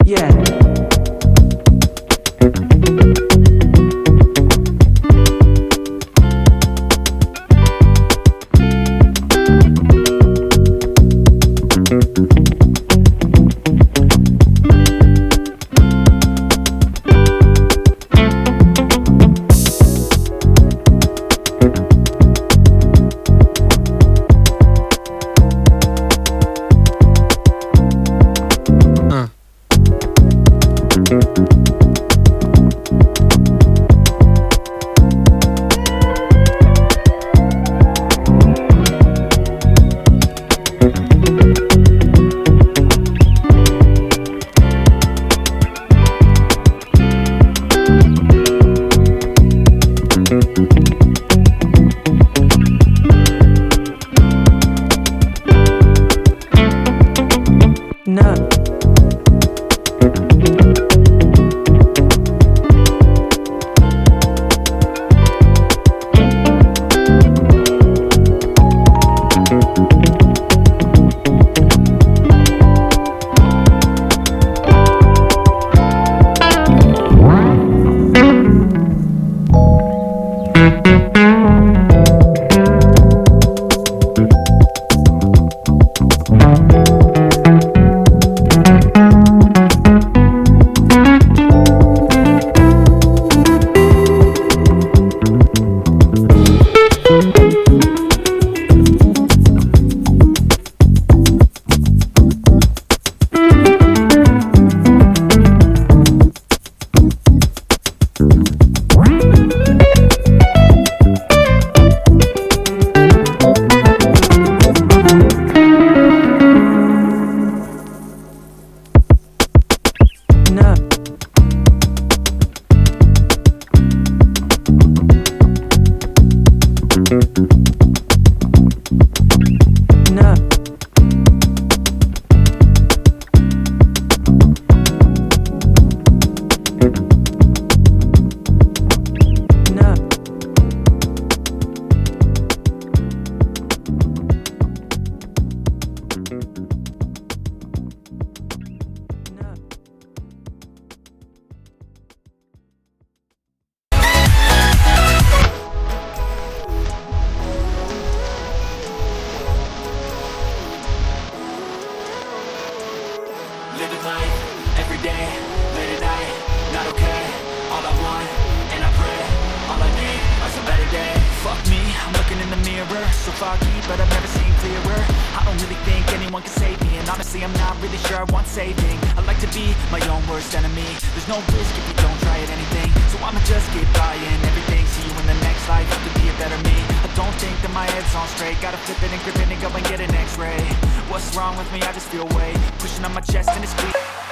Yeah. No. No. No. No. No. Living life, every day, late at night, not okay. All I want, and I pray, all I need is a better day. Fuck me, I'm looking in the mirror, so foggy, but I've never seen clearer. I don't really think anyone can save me, and honestly I'm not really sure I want saving. I like to be my own worst enemy. There's no risk if you don't try at anything, so I'ma just keep buying everything. See you in the next life, have to be a better me. I don't think that my head's on straight, gotta flip it and grip it and go and get an x-ray. What's wrong with me? I just feel weight pushing on my chest and it's squeezing.